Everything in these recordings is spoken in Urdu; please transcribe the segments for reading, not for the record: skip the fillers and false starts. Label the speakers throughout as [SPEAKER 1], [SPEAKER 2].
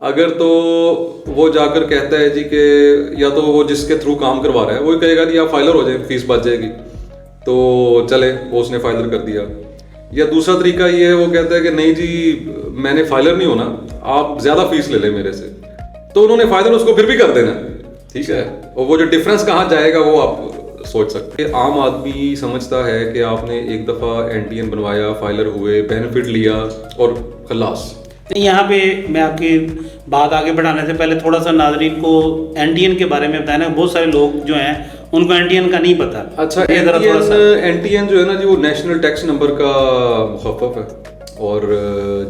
[SPEAKER 1] اگر تو وہ جا کر کہتا ہے جی کہ یا تو وہ جس کے تھرو کام کروا رہا ہے وہ کہے گا جی آپ فائلر ہو جائیں فیس بچ جائے گی، تو چلے وہ اس نے فائلر کر دیا. یا دوسرا طریقہ یہ ہے وہ کہتا ہے کہ نہیں جی میں نے فائلر نہیں ہونا، آپ زیادہ فیس لے لیں میرے سے، تو انہوں نے فائلر اس کو پھر بھی کر دینا. ٹھیک ہے، اور وہ جو ڈفرینس کہاں جائے گا وہ آپ سوچ سکتے ہیں. عام آدمی سمجھتا ہے کہ آپ نے ایک دفعہ این ٹی این بنوایا، فائلر ہوئے، بینیفٹ لیا اور خلاص.
[SPEAKER 2] یہاں پہ میں آپ کی بات آگے بڑھانے سے پہلے تھوڑا سا ناظرین کو این ٹی این کے بارے میں بتانا. بہت سارے لوگ جو ہیں ان کو این ٹی این کا نہیں پتا.
[SPEAKER 1] اچھا، این ٹی این جو ہے نا جی وہ نیشنل ٹیکس نمبر کا مخفف ہے، اور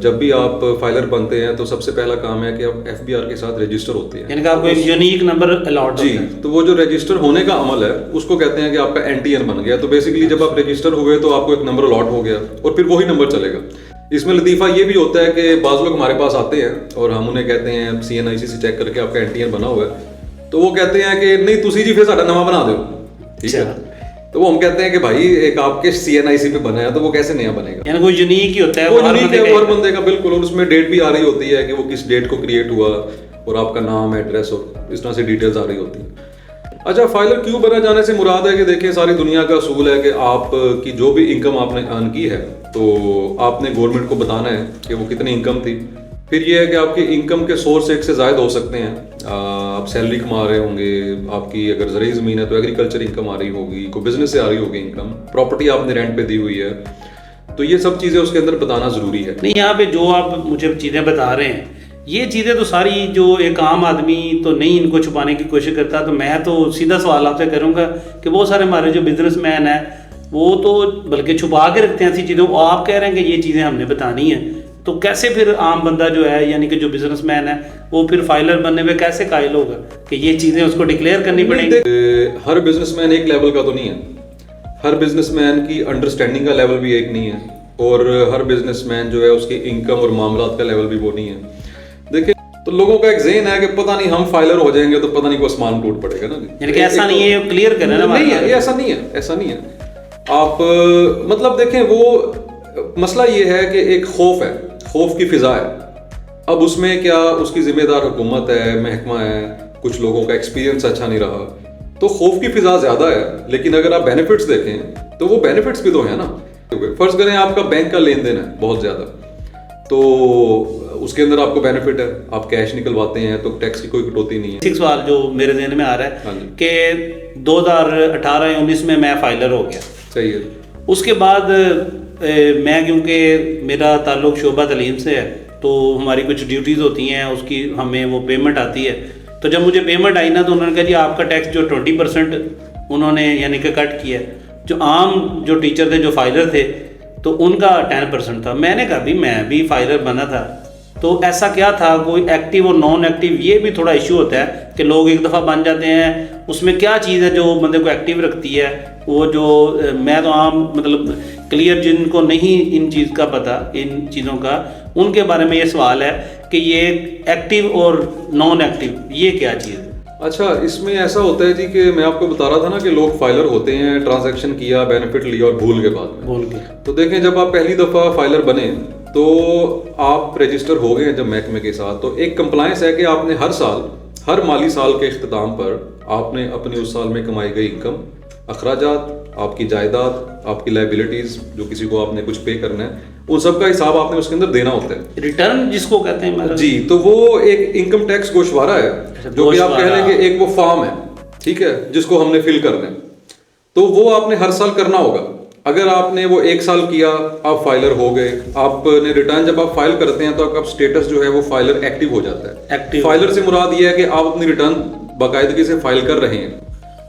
[SPEAKER 1] جب بھی آپ فائلر بنتے ہیں تو سب سے پہلا کام ہے کہ آپ ایف بی آر کے ساتھ رجسٹر ہوتے ہیں.
[SPEAKER 2] یعنی کہ آپ کو ایک یونیک نمبر الاٹ
[SPEAKER 1] جی، تو وہ جو رجسٹر ہونے کا عمل ہے اس کو کہتے ہیں کہ آپ کا این ٹی این بن گیا. تو بیسیکلی جب آپ رجسٹر ہوئے تو آپ کو ایک نمبر الاٹ ہو گیا اور پھر وہی نمبر چلے گا. اس میں لطیفہ یہ بھی ہوتا ہے کہ بعض لوگ ہمارے پاس آتے ہیں اور ہم انہیں کہتے ہیں سی این آئی سی سے چیک کر کے آپ کا این ٹی این بنا ہوا ہے، تو وہ کہتے ہیں کہ نہیں تسی جی پھر ساڈا نواں بنا دو. ٹھیک ہے، تو وہ ہم کہتے ہیں کہ بھائی ایک آپ کے سی این آئی سی پہ بنا ہے تو وہ کیسے نیا بنے گا.
[SPEAKER 2] یعنی کوئی یونیک ہی ہوتا ہے،
[SPEAKER 1] وہ یونیک ہے ہر بندے کا، بالکل. اور اس میں ڈیٹ بھی آ رہی ہوتی ہے کہ وہ کس ڈیٹ کو کریٹ ہوا اور آپ کا نام، ایڈریس اور اس طرح سے ڈیٹیلز آ رہی ہوتی ہیں. اچھا، فائلر کیوں بنا جانے سے مراد ہے کہ دیکھیں ساری دنیا کا اصول ہے کہ آپ کی جو بھی انکم آپ نے ارن کی ہے تو آپ نے گورنمنٹ کو بتانا ہے کہ وہ کتنی انکم تھی. پھر یہ ہے کہ آپ کی انکم کے سورس ایک سے زائد ہو سکتے ہیں. آپ سیلری کما رہے ہوں گے، آپ کی اگر زرعی زمین ہے تو ایگریکلچر انکم آ رہی ہوگی، کوئی بزنس سے آ رہی ہوگی انکم، پراپرٹی آپ نے رینٹ پہ دی ہوئی ہے، تو یہ سب چیزیں اس کے اندر بتانا ضروری ہے.
[SPEAKER 2] نہیں، یہاں پہ جو آپ مجھے چیزیں بتا رہے ہیں یہ چیزیں تو ساری جو ایک عام آدمی تو نہیں ان کو چھپانے کی کوشش کرتا. تو میں تو سیدھا سوال آپ سے کروں گا کہ بہت سارے ہمارے جو بزنس مین ہیں وہ تو بلکہ چھپا کے رکھتے ہیں ایسی چیزوں کو. آپ کہہ رہے ہیں کہ یہ چیزیں ہم نے بتانی ہیں، تو کیسے پھر عام بندہ جو ہے یعنی کہ جو بزنس مین ہے وہ پھر فائلر بننے میں کیسے قائل ہوگا کہ یہ چیزیں اس کو ڈکلیئر کرنی پڑیں گی؟
[SPEAKER 1] ہر بزنس مین ایک لیول کا تو نہیں ہے، ہر بزنس مین کی انڈرسٹینڈنگ کا لیول بھی ایک نہیں ہے، اور ہر بزنس مین جو ہے اس کی انکم اور معاملات کا لیول بھی وہ نہیں ہے. دیکھیں تو لوگوں کا ایک ذہن ہے کہ پتہ نہیں ہم فائلر ہو جائیں گے تو پتہ نہیں کوئی آسمان ٹوٹ پڑے گا نا.
[SPEAKER 2] یعنی کہ ایسا نہیں ہے، کلیئر کرنا نا.
[SPEAKER 1] نہیں ہے، ایسا نہیں ہے، ایسا نہیں ہے. آپ مطلب دیکھیں وہ مسئلہ یہ ہے کہ ایک خوف ہے، خوف کی فضا ہے. اب اس میں کیا اس کی ذمہ دار حکومت ہے، محکمہ ہے، کچھ لوگوں کا ایکسپیرینس اچھا نہیں رہا، تو خوف کی فضا زیادہ ہے. لیکن اگر آپ بینیفٹس دیکھیں تو وہ بینیفٹس بھی تو ہیں نا. فرض کریں آپ کا بینک کا لین دین ہے بہت زیادہ، تو اس کے اندر آپ کو بینیفٹ ہے، آپ کیش نکلواتے ہیں تو ٹیکس کی کوئی کٹوتی نہیں ہے.
[SPEAKER 2] ایک سوال جو میرے ذہن میں آ رہا ہے کہ 2018-19 میں فائلر ہو گیا.
[SPEAKER 1] صحیح ہے.
[SPEAKER 2] اس کے بعد میں کیونکہ میرا تعلق شعبہ تعلیم سے ہے تو ہماری کچھ ڈیوٹیز ہوتی ہیں، اس کی ہمیں وہ پیمنٹ آتی ہے. تو جب مجھے پیمنٹ آئی نا تو انہوں نے کہا جی آپ کا ٹیکس جو 20% انہوں نے یعنی کہ کٹ کیا ہے. جو عام جو ٹیچر تھے جو فائلر تھے تو ان کا 10% تھا. میں نے کہا بھی میں بھی فائلر بنا تھا تو ایسا کیا تھا، کوئی ایکٹیو اور نان ایکٹیو یہ بھی تھوڑا ایشو ہوتا ہے کہ لوگ ایک دفعہ بن جاتے ہیں. اس میں کیا چیز ہے جو بندے کو ایکٹیو رکھتی ہے؟ وہ جو میں تو عام مطلب کلیئر جن کو نہیں ان چیز کا پتہ ان چیزوں کا، ان کے بارے میں یہ سوال ہے کہ یہ ایکٹیو اور نان ایکٹیو یہ کیا چیز ہے؟
[SPEAKER 1] اچھا، اس میں ایسا ہوتا ہے جی کہ میں آپ کو بتا رہا تھا نا کہ لوگ فائلر ہوتے ہیں، ٹرانزیکشن کیا، بینیفٹ لیا اور بھول کے بعد میں تو دیکھیں جب آپ پہلی دفعہ فائلر بنے تو آپ رجسٹر ہو گئے ہیں جب محکمے کے ساتھ، تو ایک کمپلائنس ہے کہ آپ نے ہر سال، ہر مالی سال کے اختتام پر آپ نے اپنی اس سال میں کمائی گئی انکم، اخراجات، آپ کی جائیداد، آپ کی لائبلٹیز جو کسی کو آپ نے کچھ پے کرنا ہے، ان سب کا حساب آپ نے اس کے اندر دینا ہوتا ہے.
[SPEAKER 2] ریٹرن جس کو کہتے ہیں
[SPEAKER 1] جی، تو وہ ایک انکم ٹیکس گوشوارہ ہے جو کہ آپ کہہ لیں کہ ایک وہ فارم ہے، ٹھیک ہے، جس کو ہم نے فل کرنا ہے. تو وہ آپ نے ہر سال کرنا ہوگا. اگر آپ نے وہ 1 سال کیا، آپ فائلر ہو گئے، آپ نے ریٹرن جب آپ فائل کرتے ہیں تو آپ کا اسٹیٹس جو ہے وہ فائلر ایکٹیو ہو جاتا ہے. فائلر سے مراد یہ ہے کہ آپ اپنی ریٹرن باقاعدگی سے فائل کر رہے ہیں،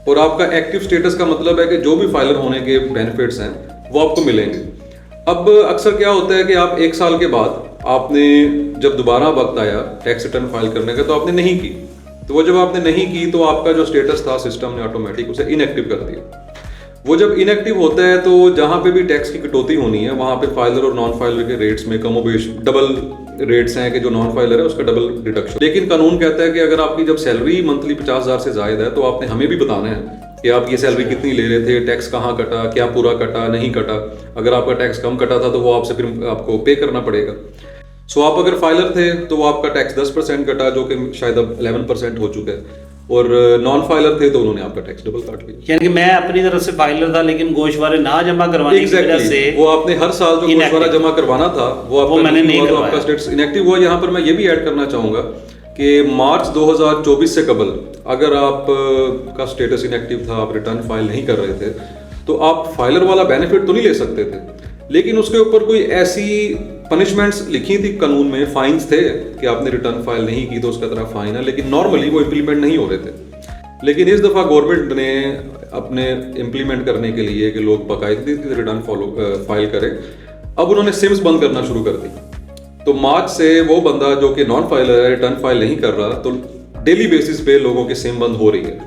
[SPEAKER 1] اور آپ کا ایکٹیو اسٹیٹس کا مطلب ہے کہ جو بھی فائلر ہونے کے بینیفٹس ہیں وہ آپ کو ملیں گے. اب اکثر کیا ہوتا ہے کہ آپ 1 سال کے بعد آپ نے جب دوبارہ وقت آیا ٹیکس ریٹرن فائل کرنے کا تو آپ نے نہیں کی، تو وہ جب آپ نے نہیں کی تو آپ کا جو اسٹیٹس تھا سسٹم نے آٹومیٹک اسے ان ایکٹیو کر دیا. وہ جب ان ایکٹیو ہوتا ہے تو جہاں پہ بھی ٹیکس کی کٹوتی ہونی ہے وہاں پہ فائلر اور نان فائلر کے ریٹس میں کم و بیش ڈبل ریٹس ہیں کہ جو نان فائلر ہے اس کا ڈبل ڈیڈکشن. لیکن قانون کہتا ہے کہ اگر آپ کی جب سیلری منتھلی 50,000 سے زائد ہے تو آپ نے ہمیں بھی بتانا ہے کہ آپ یہ سیلری کتنی لے رہے تھے، ٹیکس کہاں کٹا، کیا پورا کٹا، نہیں کٹا. اگر آپ کا ٹیکس کم کٹا تھا تو وہ آپ سے پھر آپ کو پے کرنا پڑے گا. سو آپ اگر فائلر تھے تو وہ آپ کا ٹیکس 10% کٹا, جو کہ شاید اب 11% ہو چکا ہے, اور نان فائلر تھے تو انہوں نے آپ کا ٹیکس ڈبل کاٹ لیا.
[SPEAKER 2] یعنی کہ میں اپنی طرف سے فائلر تھا لیکن گوشوارے نہ جمع کروانے کی وجہ سے
[SPEAKER 1] وہ آپ نے ہر سال جو گوشوارہ جمع کروانا تھا وہ آپ کا نہیں ہوا, تو آپ کا اسٹیٹس انیکٹیو ہوا. یہاں پر میں یہ بھی ایڈ کرنا چاہوں گا کہ مارچ 2024 سے قبل اگر آپ کا اسٹیٹس انیکٹیو تھا, آپ ریٹرن فائل نہیں کر رہے تھے, تو آپ فائلر والا بینیفٹ تو نہیں لے سکتے تھے, لیکن اس کے اوپر کوئی ایسی پنشمنٹس لکھی تھی قانون میں, فائنس تھے کہ آپ نے ریٹرن فائل نہیں کی تو اس کا طرح فائن ہے, لیکن نارملی وہ امپلیمنٹ نہیں ہو رہے تھے. لیکن اس دفعہ گورنمنٹ نے اپنے امپلیمنٹ کرنے کے لیے کہ لوگ باقاعدگی سے ریٹرن فائل کریں, اب انہوں نے سمز بند کرنا شروع کر دی. تو مارچ سے وہ بندہ جو کہ نان فائلر ہے, ریٹرن فائل نہیں کر رہا, تو ڈیلی بیسس پہ لوگوں کی سم بند ہو رہی ہے.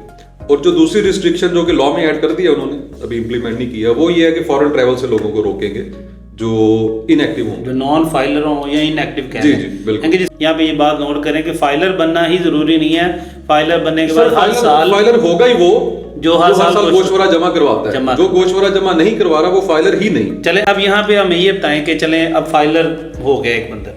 [SPEAKER 1] اور جو دوسری ریسٹرکشن جو کہ لا میں ایڈ کر دیا انہوں نے, ابھی امپلیمنٹ نہیں کیا, وہ یہ ہے کہ فارن ٹریول سے لوگوں کو روکیں گے جو ان ایکٹیو ہوں,
[SPEAKER 2] جو نان فائلر ہوں یا ان ایکٹیو کہہ
[SPEAKER 1] جی
[SPEAKER 2] رہے ہیں.
[SPEAKER 1] جی بالکل.
[SPEAKER 2] یہاں پہ یہ بات نوٹ کریں کہ فائلر بننا ہی ضروری نہیں ہے. فائلر بننے کے بعد ہر سال
[SPEAKER 1] فائلر ہوگا ہی وہ
[SPEAKER 2] جو ہر سال
[SPEAKER 1] گوشوارہ جمع کرواتا ہے. جو گوشوارہ جمع نہیں کروا رہا وہ فائلر ہی نہیں.
[SPEAKER 2] چلیں اب یہاں پہ ہمیں یہ بتائیں کہ چلیں اب فائلر ہو گیا ایک بندہ,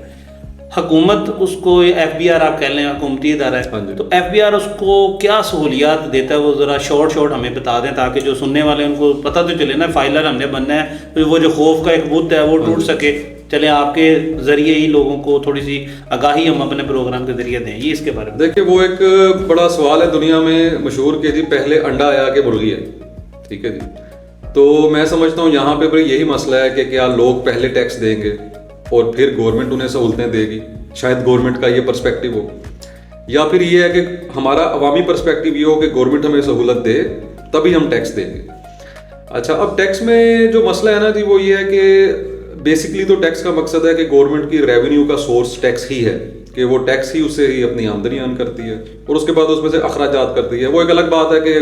[SPEAKER 2] حکومت اس کو ایف بی آر آپ کہہ لیں, حکومتی ادارہ ہے, تو ایف بی آر اس کو کیا سہولیات دیتا ہے وہ ذرا شارٹ ہمیں بتا دیں تاکہ جو سننے والے ان کو پتہ تو چلے نا فائلر ہم نے بننا ہے, تو وہ جو خوف کا ایک بت ہے وہ ٹوٹ سکے. چلیں آپ کے ذریعے ہی لوگوں کو تھوڑی سی آگاہی ہم اپنے پروگرام کے ذریعے دیں, یہ اس کے بارے میں.
[SPEAKER 1] دیکھیں وہ ایک بڑا سوال ہے دنیا میں مشہور کہ جی پہلے انڈا آیا کہ مرغی ہے, ٹھیک ہے جی. تو میں سمجھتا ہوں یہاں پہ یہی مسئلہ ہے کہ کیا لوگ پہلے ٹیکس دیں گے اور پھر گورنمنٹ انہیں سہولتیں دے گی, شاید گورنمنٹ کا یہ پرسپیکٹیو ہو, یا پھر یہ ہے کہ ہمارا عوامی پرسپیکٹیو یہ ہو کہ گورنمنٹ ہمیں سہولت دے تبھی ہم ٹیکس دیں گے. اچھا, اب ٹیکس میں جو مسئلہ ہے نا جی وہ یہ ہے کہ بیسکلی تو ٹیکس کا مقصد ہے کہ گورنمنٹ کی ریونیو کا سورس ٹیکس ہی ہے, کہ وہ ٹیکس ہی اس سے ہی اپنی آمدنی ارن کرتی ہے اور اس کے بعد اس میں سے اخراجات کرتی ہے. وہ ایک الگ بات ہے کہ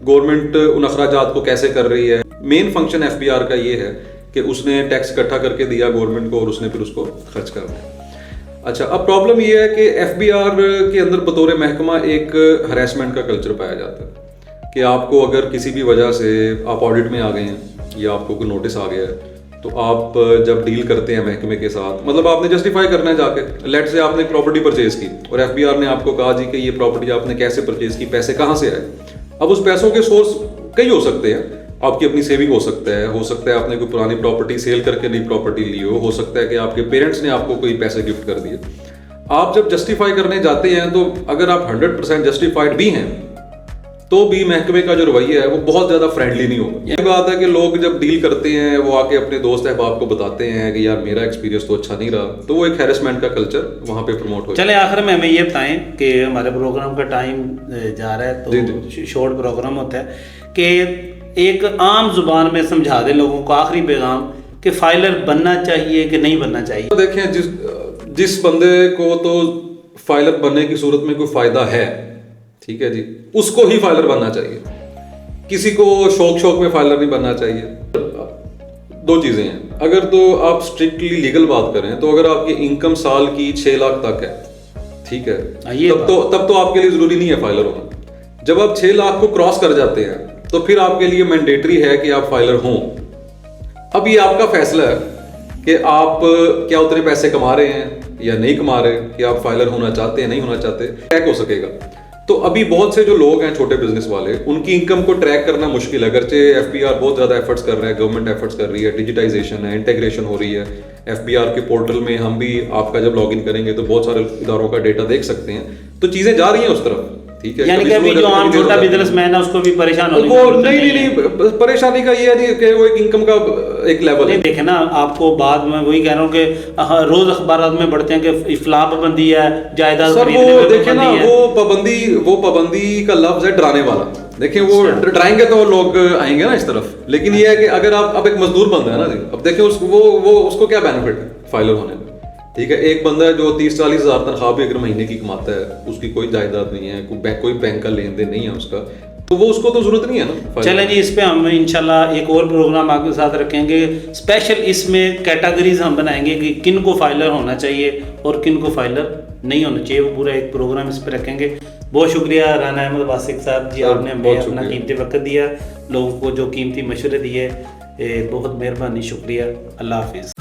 [SPEAKER 1] گورنمنٹ ان اخراجات کو کیسے کر رہی ہے. Main function F B R کا یہ ہے کہ اس نے ٹیکس اکٹھا کر کے دیا گورنمنٹ کو اور اس نے پھر اس کو خرچ کر دیا. اچھا, اب پرابلم یہ ہے کہ ایف بی آر کے اندر بطور محکمہ ایک ہراسمنٹ کا کلچر پایا جاتا ہے کہ آپ کو اگر کسی بھی وجہ سے آپ آڈٹ میں آ گئے ہیں یا آپ کو کوئی نوٹس آ گیا ہے تو آپ جب ڈیل کرتے ہیں محکمے کے ساتھ, مطلب آپ نے جسٹیفائی کرنا ہے جا کے, لیٹ سے آپ نے پراپرٹی پرچیز کی اور ایف بی آر نے آپ کو کہا جی کہ یہ پراپرٹی آپ نے کیسے پرچیز کی, پیسے کہاں سے آئے. اب اس پیسوں کے سورس کئی ہو سکتے ہیں, آپ کی اپنی سیونگ ہو سکتا ہے آپ نے کوئی پرانی پراپرٹی سیل کر کے نئی پراپرٹی لی ہو سکتا ہے کہ آپ کے پیرنٹس نے آپ کو کوئی پیسے گفٹ کر دیے. آپ جب جسٹیفائی کرنے جاتے ہیں تو اگر آپ 100% جسٹیفائڈ بھی ہیں تو بھی محکمے کا جو رویہ ہے وہ بہت زیادہ فرینڈلی نہیں ہوگا. یہ بات ہے کہ لوگ جب ڈیل کرتے ہیں وہ آ کے اپنے دوست احباب کو بتاتے ہیں کہ یار میرا ایکسپیرینس تو اچھا نہیں رہا, تو وہ ایک ہیرسمنٹ کا کلچر وہاں پہ پروموٹ ہو.
[SPEAKER 2] چلیں آخر میں ہمیں یہ بتائیں کہ ہمارے پروگرام کا ٹائم جا رہا ہے تو شارٹ پروگرام ہوتا ہے, کہ ایک عام زبان میں سمجھا دیں لوگوں کو آخری پیغام کہ فائلر بننا چاہیے کہ نہیں بننا چاہیے.
[SPEAKER 1] دیکھیں جس بندے کو تو فائلر بننے کی صورت میں کوئی فائدہ ہے, ٹھیک ہے جی, اس کو ہی فائلر بننا چاہیے, کسی کو شوق میں فائلر نہیں بننا چاہیے. دو چیزیں ہیں, اگر تو آپ اسٹرکٹلی لیگل بات کریں تو اگر آپ کی انکم سال کی 6 لاکھ تک ہے, ٹھیک ہے, تب تو آپ کے لیے ضروری نہیں ہے فائلر ہونا. جب آپ 6 لاکھ کو کراس کر جاتے ہیں تو پھر آپ کے لیے مینڈیٹری ہے کہ آپ فائلر ہوں. اب یہ آپ کا فیصلہ ہے کہ آپ کیا اتنے پیسے کما رہے ہیں یا نہیں کما رہے, کہ آپ فائلر ہونا چاہتے ہیں نہیں ہونا چاہتے, ٹریک ہو سکے گا. تو ابھی بہت سے جو لوگ ہیں چھوٹے بزنس والے, ان کی انکم کو ٹریک کرنا مشکل ہے, اگرچہ ایف بی آر بہت زیادہ ایفرٹس کر رہا ہے, گورنمنٹ ایفرٹس کر رہی ہے, ڈیجیٹائزیشن ہے, انٹیگریشن ہو رہی ہے. ایف بی آر کے پورٹل میں ہم بھی آپ کا جب لاگ ان کریں گے تو بہت سارے اداروں کا ڈیٹا دیکھ سکتے ہیں, تو چیزیں جا رہی ہیں اس طرف, ٹھیک ہے.
[SPEAKER 2] یعنی کہ ابھی جو عام چھوٹا بزنس مین ہے اس کو بھی پریشان ہونے
[SPEAKER 1] نہیں, پریشانی کا یہ ہے کہ وہ ایک انکم کا ایک لیول ہے.
[SPEAKER 2] دیکھیں نا, آپ کو بعد میں وہی کہہ رہا ہوں کہ روز اخبارات میں پڑھتے ہیں کہ فلاں پابندی ہے, جائیداد خریدنے میں
[SPEAKER 1] دیکھیں نا, وہ پابندی کا لفظ ہے ڈرانے والا. دیکھیں وہ ڈرائیں گے تو لوگ آئیں گے نا اس طرف, لیکن یہ ہے کہ اگر آپ اب ایک مزدور بندہ ہے نا جی, اب دیکھیں اس کو کیا بینیفٹ ہے فائلر ہونے میں, ٹھیک ہے. ایک بندہ ہے جو 30-40 ہزار تنخواہ بھی اگر مہینے کی کماتا ہے, اس کی کوئی جائیداد نہیں ہے, کوئی بینک کا لین دین نہیں ہے اس کا, تو وہ اس کو تو ضرورت نہیں ہے نا.
[SPEAKER 2] چلیں جی, اس پہ ہم انشاءاللہ ایک اور پروگرام آپ کے ساتھ رکھیں گے اسپیشل. اس میں کیٹیگریز ہم بنائیں گے کہ کن کو فائلر ہونا چاہیے اور کن کو فائلر نہیں ہونا چاہیے, وہ پورا ایک پروگرام اس پہ رکھیں گے. بہت شکریہ رانا احمد واسق صاحب جی, آپ نے ہمیں اپنا قیمتی وقت دیا, لوگوں کو جو قیمتی مشورے دیے, بہت مہربانی, شکریہ. اللہ حافظ.